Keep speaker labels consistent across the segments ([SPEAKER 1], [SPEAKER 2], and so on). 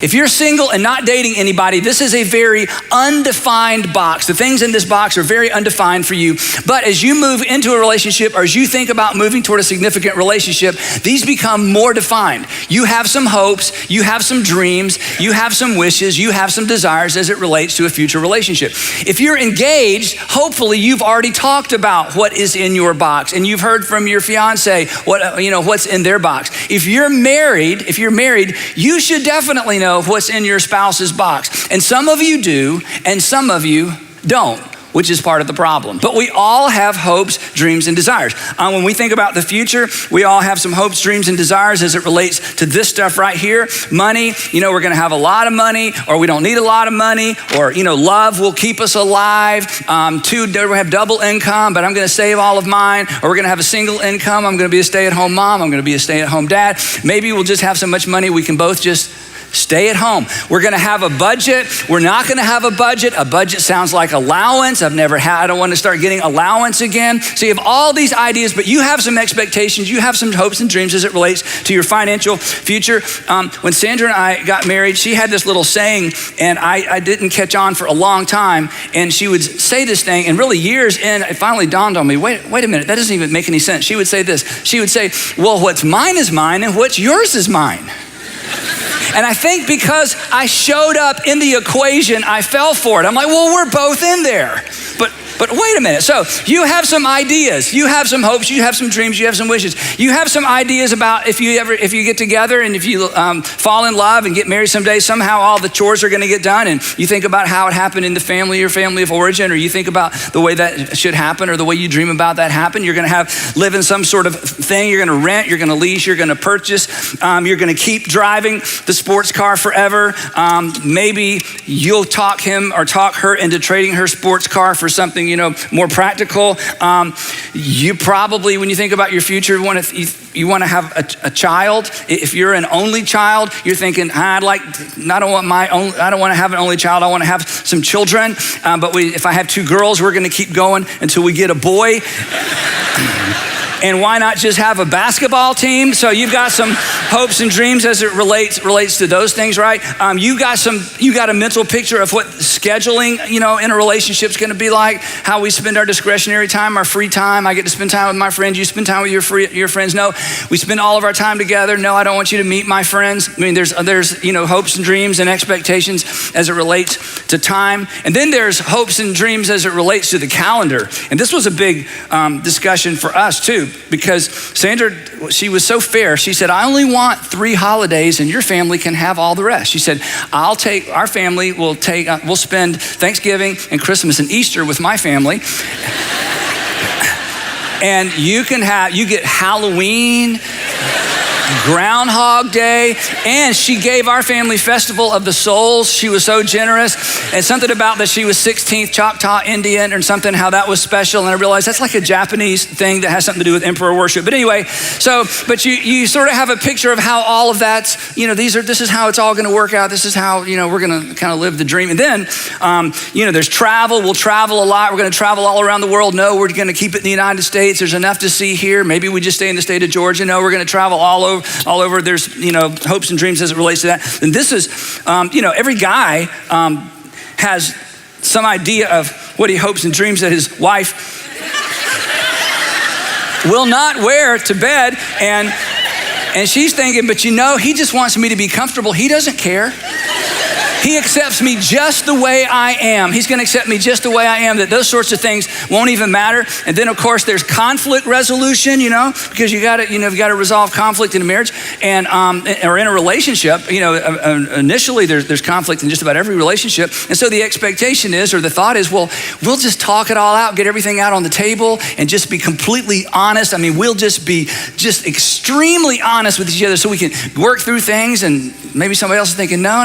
[SPEAKER 1] If you're single and not dating anybody, this is a very undefined box. The things in this box are very undefined for you. But as you move into a relationship, or as you think about moving toward a significant relationship, these become more defined. You have some hopes, you have some dreams, you have some wishes, you have some desires as it relates to a future relationship. If you're engaged, hopefully you've already talked about what is in your box, and you've heard from your fiance what's in their box. If you're married, you should definitely know what's in your spouse's box. And some of you do, and some of you don't, which is part of the problem. But we all have hopes, dreams, and desires. When we think about the future, we all have some hopes, dreams, and desires as it relates to this stuff right here. Money, we're gonna have a lot of money, or we don't need a lot of money, or love will keep us alive. We have double income, but I'm gonna save all of mine, or we're gonna have a single income. I'm gonna be a stay-at-home mom, I'm gonna be a stay-at-home dad. Maybe we'll just have so much money we can both just stay at home. We're gonna have a budget. We're not gonna have a budget. A budget sounds like allowance. I don't want to start getting allowance again. So you have all these ideas, but you have some expectations. You have some hopes and dreams as it relates to your financial future. When Sandra and I got married, she had this little saying, and I didn't catch on for a long time. And she would say this thing, and really years in, it finally dawned on me, wait a minute, that doesn't even make any sense. She would say this. She would say, well, what's mine is mine, and what's yours is mine. And I think because I showed up in the equation, I fell for it. I'm like, well, we're both in there. But wait a minute. So you have some ideas, you have some hopes, you have some dreams, you have some wishes. You have some ideas about if you get together and if you fall in love and get married someday, somehow all the chores are gonna get done. And you think about how it happened in the family, your family of origin, or you think about the way that should happen or the way you dream about that happen. You're gonna live in some sort of thing. You're gonna rent, you're gonna lease, you're gonna purchase. You're gonna keep driving the sports car forever. Maybe you'll talk him or talk her into trading her sports car for something more practical. You probably, when you think about your future, you want to have a child. If you're an only child, you're thinking, I don't want to have an only child. I want to have some children. But if I have two girls, we're going to keep going until we get a boy. And why not just have a basketball team? So you've got some hopes and dreams as it relates to those things, right? You got a mental picture of what scheduling, in a relationship is going to be like, how we spend our discretionary time, our free time. I get to spend time with my friends. You spend time with your friends. No, we spend all of our time together. No, I don't want you to meet my friends. I mean, there's hopes and dreams and expectations as it relates to time. And then there's hopes and dreams as it relates to the calendar. And this was a big discussion for us too, because Sandra, she was so fair. She said, I only want 3 holidays and your family can have all the rest. She said, our family will spend Thanksgiving and Christmas and Easter with my family. And you get Halloween, Groundhog Day, and she gave our family Festival of the Souls. She was so generous, and something about that she was 16th Choctaw Indian or something, how that was special. And I realized that's like a Japanese thing that has something to do with emperor worship. But anyway, but you sort of have a picture of how all of that's, this is how it's all gonna work out. This is how, we're gonna kind of live the dream. And then, there's travel. We'll travel a lot. We're gonna travel all around the world. No, we're gonna keep it in the United States. There's enough to see here. Maybe we just stay in the state of Georgia. No, we're gonna travel all over. There's hopes and dreams as it relates to that. And this is every guy has some idea of what he hopes and dreams that his wife will not wear to bed, and she's thinking, but he just wants me to be comfortable. He doesn't care. He accepts me just the way I am. He's gonna accept me just the way I am, that those sorts of things won't even matter. And then of course there's conflict resolution, because you gotta resolve conflict in a marriage and or in a relationship. Initially there's conflict in just about every relationship. And so the expectation is, or the thought is, well, we'll just talk it all out, get everything out on the table and just be completely honest. I mean, we'll just be extremely honest with each other so we can work through things. And maybe somebody else is thinking, no,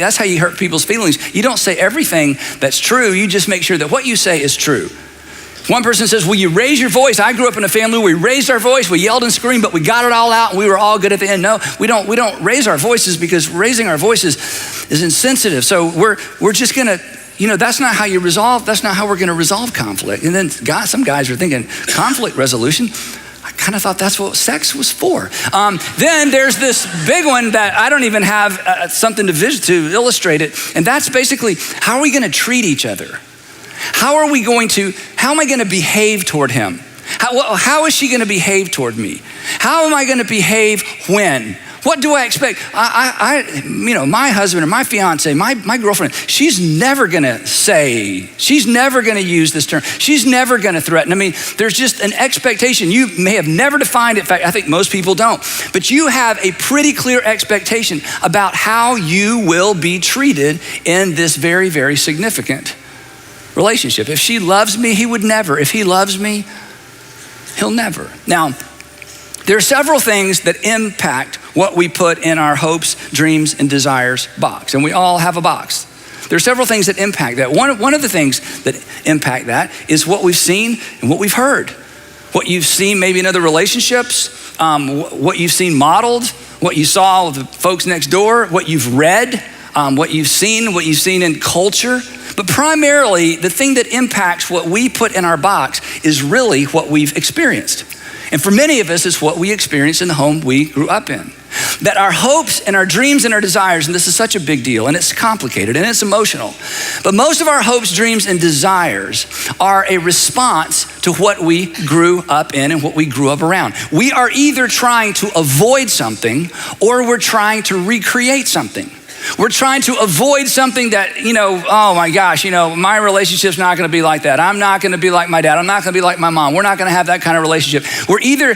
[SPEAKER 1] that's how you hurt people's feelings. You don't say everything that's true. You just make sure that what you say is true. One person says, will you raise your voice? I grew up in a family where we raised our voice, we yelled and screamed, but we got it all out and we were all good at the end. No, we don't raise our voices, because raising our voices is insensitive. So we're just gonna, that's not how we're gonna resolve conflict. And then some guys are thinking, conflict resolution? kind of thought that's what sex was for. Then there's this big one that I don't even have something to illustrate it. And that's basically, how are we going to treat each other? How am I going to behave toward him? How is she going to behave toward me? How am I going to behave when? What do I expect? My husband or my fiance, my girlfriend, she's never gonna use this term. She's never gonna threaten. I mean, there's just an expectation. You may have never defined it. In fact, I think most people don't. But you have a pretty clear expectation about how you will be treated in this very, very significant relationship. If she loves me, he would never. If he loves me, he'll never. Now, there are several things that impact what we put in our hopes, dreams, and desires box. And we all have a box. There are several things that impact that. One of the things that impact that is what we've seen and what we've heard. What you've seen maybe in other relationships, what you've seen modeled, what you saw with the folks next door, what you've read, what you've seen in culture. But primarily, the thing that impacts what we put in our box is really what we've experienced. And for many of us, it's what we experienced in the home we grew up in. That our hopes and our dreams and our desires, and this is such a big deal, and it's complicated and it's emotional, but most of our hopes, dreams, and desires are a response to what we grew up in and what we grew up around. We are either trying to avoid something or we're trying to recreate something. We're trying to avoid something that, oh my gosh, my relationship's not gonna be like that. I'm not gonna be like my dad. I'm not gonna be like my mom. We're not gonna have that kind of relationship. We either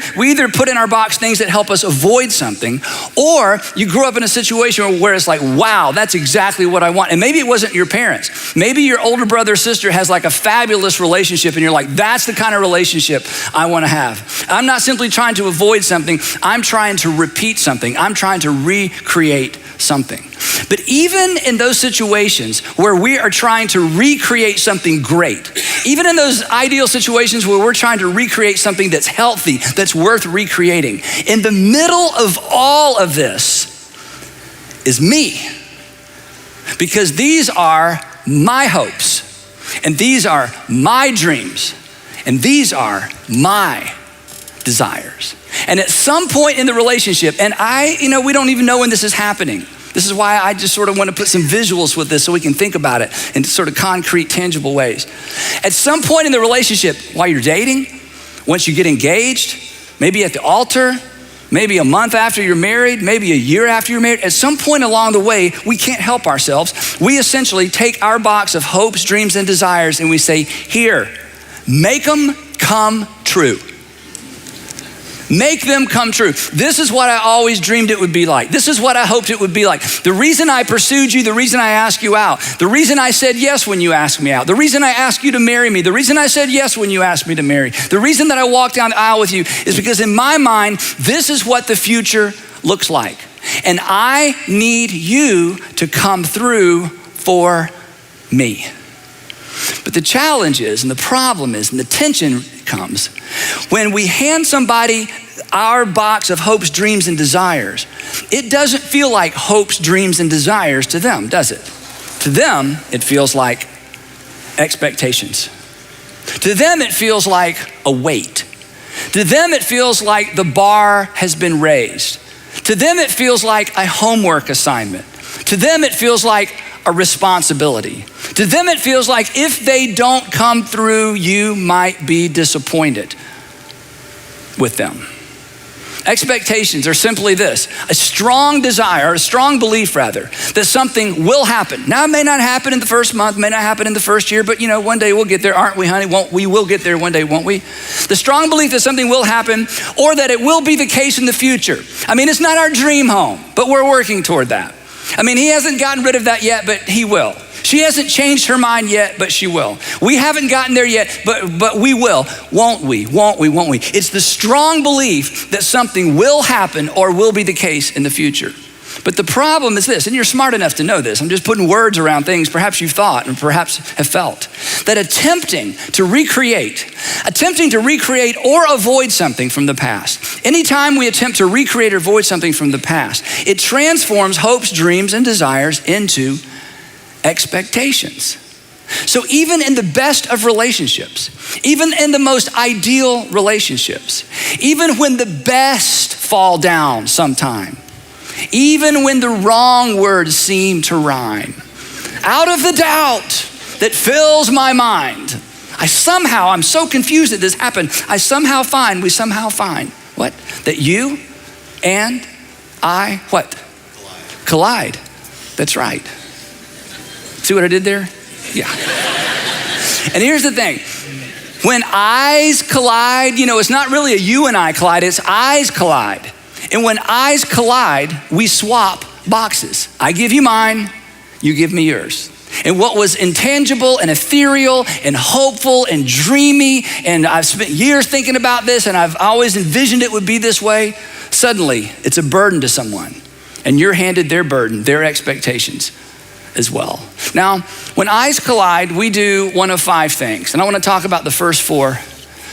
[SPEAKER 1] put in our box things that help us avoid something, or you grew up in a situation where it's like, wow, that's exactly what I want. And maybe it wasn't your parents. Maybe your older brother or sister has like a fabulous relationship and you're like, that's the kind of relationship I wanna have. I'm not simply trying to avoid something. I'm trying to repeat something. I'm trying to recreate something. But even in those situations where we are trying to recreate something great, even in those ideal situations where we're trying to recreate something that's healthy, that's worth recreating, in the middle of all of this is me. Because these are my hopes, and these are my dreams, and these are my desires. And at some point in the relationship, and we don't even know when this is happening. This is why I just sort of want to put some visuals with this so we can think about it in sort of concrete, tangible ways. At some point in the relationship, while you're dating, once you get engaged, maybe at the altar, maybe a month after you're married, maybe a year after you're married, at some point along the way, we can't help ourselves. We essentially take our box of hopes, dreams, and desires and we say, here, make them come true. Make them come true. This is what I always dreamed it would be like. This is what I hoped it would be like. The reason I pursued you, the reason I asked you out, the reason I said yes when you asked me out, the reason I asked you to marry me, the reason I said yes when you asked me to marry, the reason that I walked down the aisle with you is because in my mind, this is what the future looks like. And I need you to come through for me. But the challenge is, and the problem is, and the tension comes when we hand somebody our box of hopes, dreams, and desires. It doesn't feel like hopes, dreams, and desires to them, does it? To them, it feels like expectations. To them, it feels like a weight. To them, it feels like the bar has been raised. To them, it feels like a homework assignment. To them, it feels like a responsibility. To them, it feels like if they don't come through, you might be disappointed with them. Expectations are simply this: a strong desire, or a strong belief rather, that something will happen. Now, it may not happen in the first month, may not happen in the first year, but one day we'll get there, aren't we, honey? We will get there one day, won't we? The strong belief that something will happen, or that it will be the case in the future. I mean, it's not our dream home, but we're working toward that. I mean, he hasn't gotten rid of that yet, but he will. She hasn't changed her mind yet, but she will. We haven't gotten there yet, but we will. Won't we? Won't we? Won't we? It's the strong belief that something will happen or will be the case in the future. But the problem is this, and you're smart enough to know this. I'm just putting words around things perhaps you've thought and perhaps have felt. That attempting to recreate or avoid something from the past. Anytime we attempt to recreate or avoid something from the past, it transforms hopes, dreams, and desires into expectations. So even in the best of relationships, even in the most ideal relationships, even when the best fall down sometime, even when the wrong words seem to rhyme, out of the doubt that fills my mind, I'm so confused that this happened. We somehow find, what? That you and I, what? Collide. That's right. See what I did there? Yeah. And here's the thing. When eyes collide, it's not really a you and I collide, it's eyes collide. And when eyes collide, we swap boxes. I give you mine, you give me yours. And what was intangible and ethereal and hopeful and dreamy, and I've spent years thinking about this and I've always envisioned it would be this way, suddenly it's a burden to someone. And you're handed their burden, their expectations as well. Now, when eyes collide, we do one of 5 things. And I want to talk about the first 4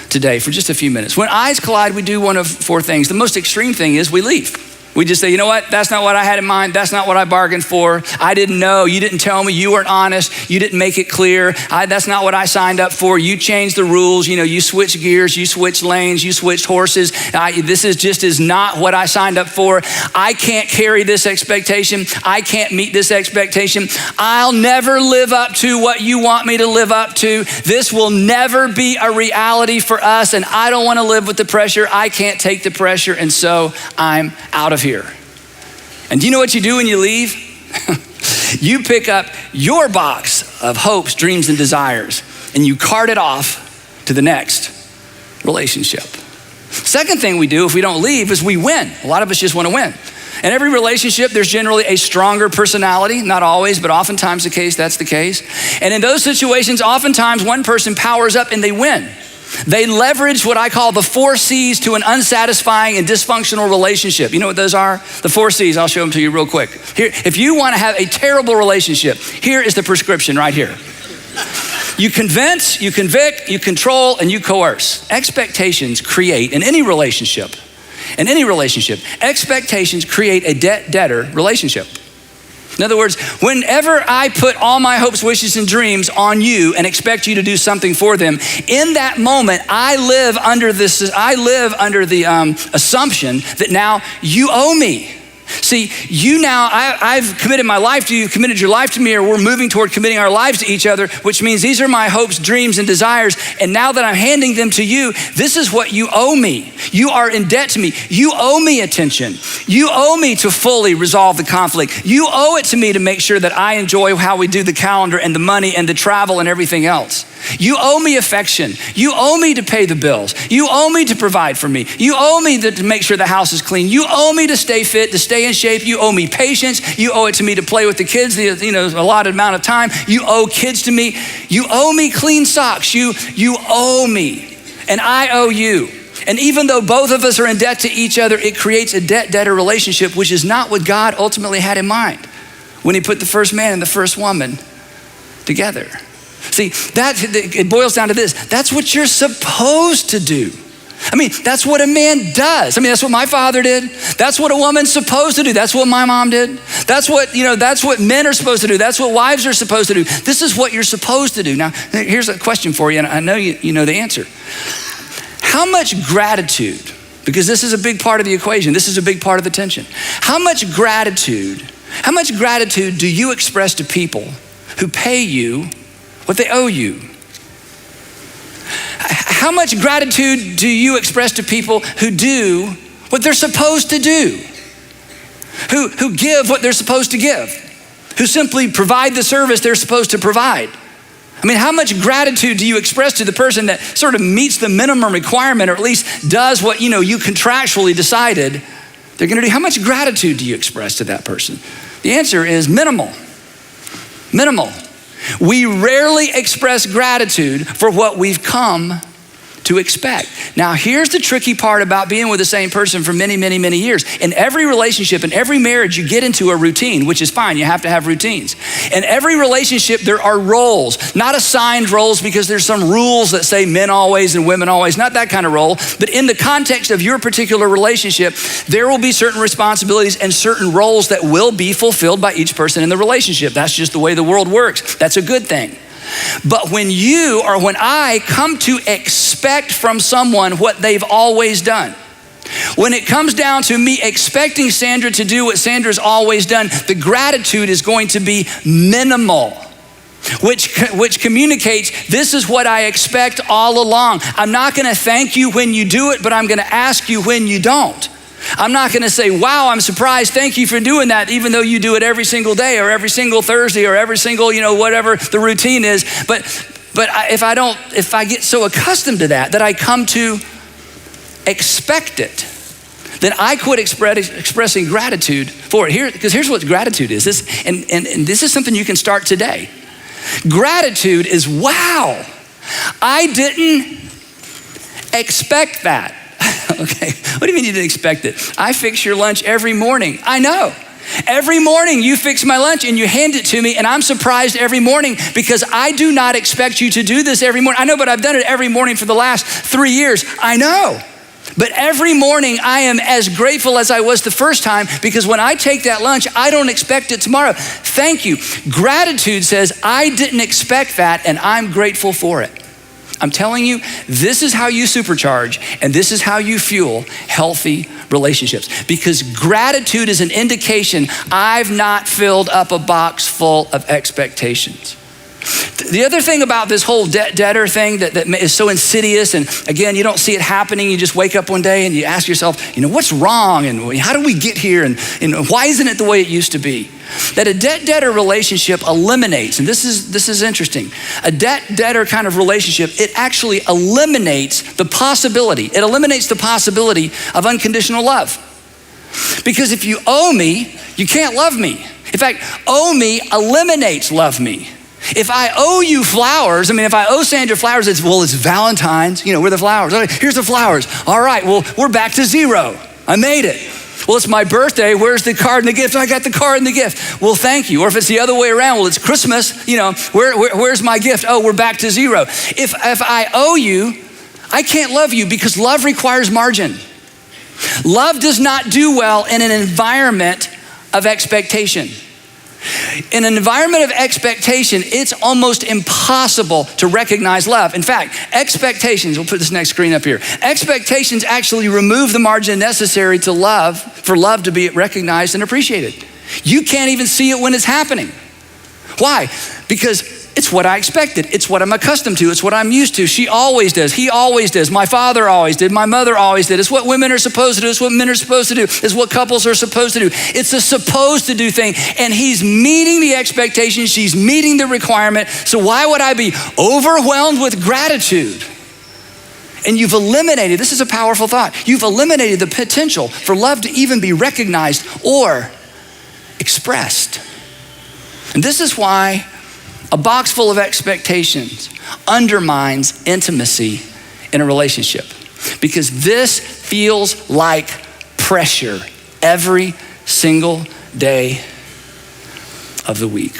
[SPEAKER 1] today for just a few minutes. When eyes collide, we do one of 4 things. The most extreme thing is we leave. We just say, you know what? That's not what I had in mind. That's not what I bargained for. I didn't know. You didn't tell me. You weren't honest. You didn't make it clear. That's not what I signed up for. You changed the rules. You switched gears. You switched lanes. You switched horses. This is not what I signed up for. I can't carry this expectation. I can't meet this expectation. I'll never live up to what you want me to live up to. This will never be a reality for us. And I don't want to live with the pressure. I can't take the pressure. And so I'm out of here. And do you know what you do when you leave? You pick up your box of hopes, dreams, and desires, and you cart it off to the next relationship. Second thing we do if we don't leave is we win. A lot of us just want to win. In every relationship, there's generally a stronger personality, not always, but oftentimes that's the case. And in those situations, oftentimes one person powers up and they win. They leverage what I call the 4 C's to an unsatisfying and dysfunctional relationship. You know what those are? The 4 C's, I'll show them to you real quick. Here, if you want to have a terrible relationship, here is the prescription right here. You convince, you convict, you control, and you coerce. Expectations create, in any relationship, expectations create a debt-debtor relationship. In other words, whenever I put all my hopes, wishes, and dreams on you and expect you to do something for them, in that moment, I live under the assumption that now you owe me. See, I've committed my life to you, you've committed your life to me, or we're moving toward committing our lives to each other, which means these are my hopes, dreams, and desires. And now that I'm handing them to you, this is what you owe me. You are in debt to me. You owe me attention. You owe me to fully resolve the conflict. You owe it to me to make sure that I enjoy how we do the calendar and the money and the travel and everything else. You owe me affection. You owe me to pay the bills. You owe me to provide for me. You owe me to make sure the house is clean. You owe me to stay fit, to stay in shape. You owe me patience. You owe it to me to play with the kids, the allotted amount of time. You owe kids to me. You owe me clean socks. You owe me, and I owe you. And even though both of us are in debt to each other, it creates a debt-debtor relationship, which is not what God ultimately had in mind when he put the first man and the first woman together. See, it boils down to this. That's what you're supposed to do. That's what a man does. That's what my father did. That's what a woman's supposed to do. That's what my mom did. That's what men are supposed to do. That's what wives are supposed to do. This is what you're supposed to do. Now, here's a question for you, and I know you know the answer. How much gratitude, because this is a big part of the equation, this is a big part of the tension. How much gratitude do you express to people who pay you what they owe you? How much gratitude do you express to people who do what they're supposed to do? Who give what they're supposed to give? Who simply provide the service they're supposed to provide? How much gratitude do you express to the person that sort of meets the minimum requirement, or at least does what you contractually decided they're gonna do? How much gratitude do you express to that person? The answer is minimal. Minimal. We rarely express gratitude for what we've come to expect. Now, here's the tricky part about being with the same person for many, many, many years. In every relationship, in every marriage, you get into a routine, which is fine. You have to have routines. In every relationship, there are roles, not assigned roles because there's some rules that say men always and women always, not that kind of role. But in the context of your particular relationship, there will be certain responsibilities and certain roles that will be fulfilled by each person in the relationship. That's just the way the world works. That's a good thing. But when I come to expect from someone what they've always done, when it comes down to me expecting Sandra to do what Sandra's always done, the gratitude is going to be minimal, which communicates this is what I expect all along. I'm not going to thank you when you do it, but I'm going to ask you when you don't. I'm not going to say, wow, I'm surprised, thank you for doing that, even though you do it every single day or every single Thursday or every single, whatever the routine is. But if I get so accustomed to that I come to expect it, then I quit expressing gratitude for it. Because here's what gratitude is. And this is something you can start today. Gratitude is, wow, I didn't expect that. Okay, what do you mean you didn't expect it? I fix your lunch every morning. I know. Every morning you fix my lunch and you hand it to me, and I'm surprised every morning because I do not expect you to do this every morning. I know, but I've done it every morning for the last 3 years. I know. But every morning I am as grateful as I was the first time, because when I take that lunch, I don't expect it tomorrow. Thank you. Gratitude says, I didn't expect that and I'm grateful for it. I'm telling you, this is how you supercharge and this is how you fuel healthy relationships, because gratitude is an indication I've not filled up a box full of expectations. The other thing about this whole debtor thing that is so insidious, and again, you don't see it happening, you just wake up one day and you ask yourself, what's wrong and how do we get here and why isn't it the way it used to be? That a debt-debtor relationship eliminates, and this is interesting, a debt-debtor kind of relationship, it actually eliminates the possibility of unconditional love. Because if you owe me, you can't love me. In fact, owe me eliminates love me. If I owe you flowers, if I owe Sandra flowers, it's Valentine's, we're the flowers. Okay, here's the flowers. All right, well, we're back to zero. I made it. Well, it's my birthday. Where's the card and the gift? I got the card and the gift. Well, thank you. Or if it's the other way around, well, it's Christmas. Where's my gift? Oh, we're back to zero. If I owe you, I can't love you because love requires margin. Love does not do well in an environment of expectation. In an environment of expectation, it's almost impossible to recognize love. In fact, expectations, we'll put this next screen up here. Expectations actually remove the margin necessary for love to be recognized and appreciated. You can't even see it when it's happening. Why? Because it's what I expected. It's what I'm accustomed to. It's what I'm used to. She always does. He always does. My father always did. My mother always did. It's what women are supposed to do. It's what men are supposed to do. It's what couples are supposed to do. It's a supposed to do thing. And he's meeting the expectation. She's meeting the requirement. So why would I be overwhelmed with gratitude? And you've eliminated, this is a powerful thought, you've eliminated the potential for love to even be recognized or expressed. And this is why a box full of expectations undermines intimacy in a relationship, because this feels like pressure every single day of the week.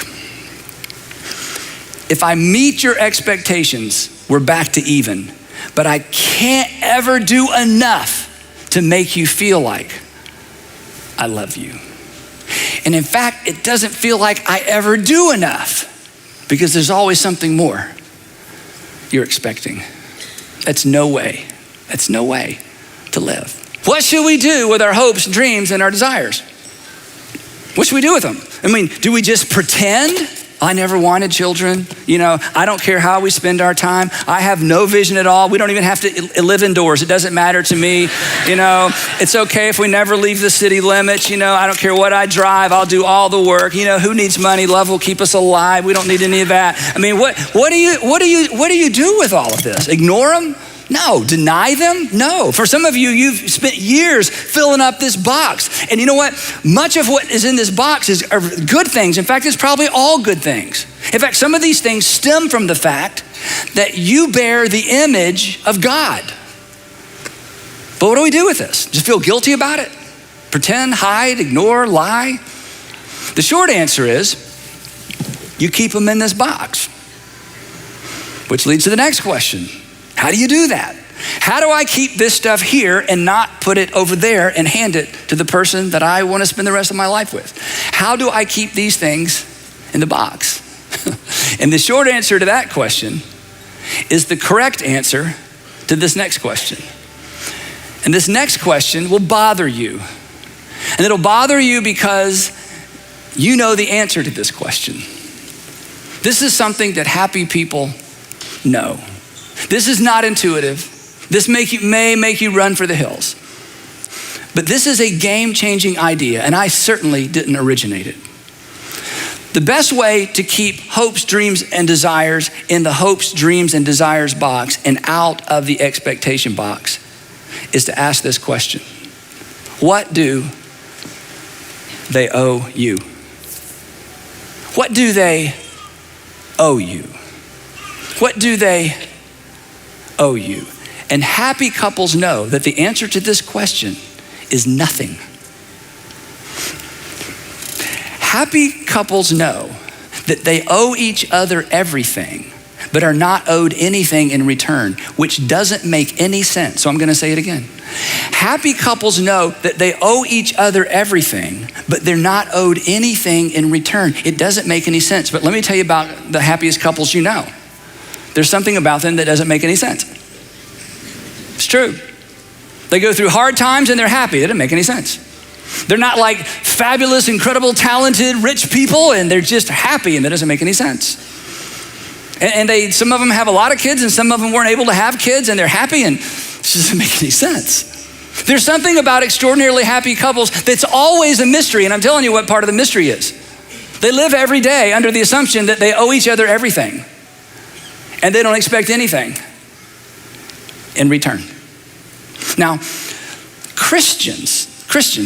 [SPEAKER 1] If I meet your expectations, we're back to even, but I can't ever do enough to make you feel like I love you. And in fact, it doesn't feel like I ever do enough, because there's always something more you're expecting. That's no way to live. What should we do with our hopes, dreams, and our desires? What should we do with them? Do we just pretend? I never wanted children. I don't care how we spend our time. I have no vision at all. We don't even have to live indoors. It doesn't matter to me. It's okay if we never leave the city limits. I don't care what I drive. I'll do all the work. Who needs money? Love will keep us alive. We don't need any of that. What do you do with all of this? Ignore them? No. Deny them? No. For some of you, you've spent years filling up this box. And you know what? Much of what is in this box are good things. In fact, it's probably all good things. In fact, some of these things stem from the fact that you bear the image of God. But what do we do with this? Just feel guilty about it? Pretend, hide, ignore, lie? The short answer is you keep them in this box, which leads to the next question. How do you do that? How do I keep this stuff here and not put it over there and hand it to the person that I want to spend the rest of my life with? How do I keep these things in the box? And the short answer to that question is the correct answer to this next question. And this next question will bother you. And it'll bother you because you know the answer to this question. This is something that happy people know. This is not intuitive. This may make you run for the hills. But this is a game-changing idea, and I certainly didn't originate it. The best way to keep hopes, dreams, and desires in the hopes, dreams, and desires box and out of the expectation box is to ask this question. What do they owe you? What do they owe you? What do they owe you? And happy couples know that the answer to this question is nothing. Happy couples know that they owe each other everything, but are not owed anything in return, which doesn't make any sense. So I'm going to say it again. Happy couples know that they owe each other everything, but they're not owed anything in return. It doesn't make any sense. But let me tell you about the happiest couples you know. There's something about them that doesn't make any sense. It's true. They go through hard times and they're happy. That doesn't make any sense. They're not like fabulous, incredible, talented, rich people, and they're just happy, and that doesn't make any sense. And some of them have a lot of kids, and some of them weren't able to have kids, and they're happy, and it doesn't make any sense. There's something about extraordinarily happy couples that's always a mystery, and I'm telling you what part of the mystery is. They live every day under the assumption that they owe each other everything, and they don't expect anything in return. Now, Christians,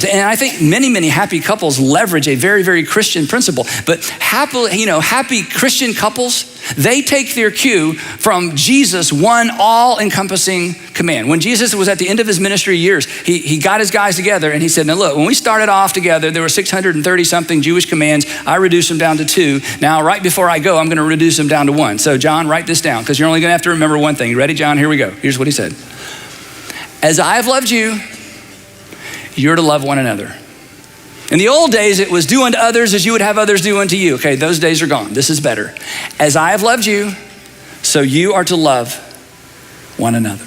[SPEAKER 1] and I think many happy couples leverage a very, very Christian principle, but happy Christian couples, they take their cue from Jesus' one all-encompassing command. When Jesus was at the end of his ministry years, he got his guys together and he said, now look, when we started off together, there were 630 something Jewish commands. I reduced them down to 2. Now, right before I go, I'm going to reduce them down to 1. So John, write this down because you're only going to have to remember one thing. You ready, John? Here we go. Here's what he said. As I have loved you, you're to love one another. In the old days, it was do unto others as you would have others do unto you. Okay, those days are gone. This is better. As I have loved you, so you are to love one another.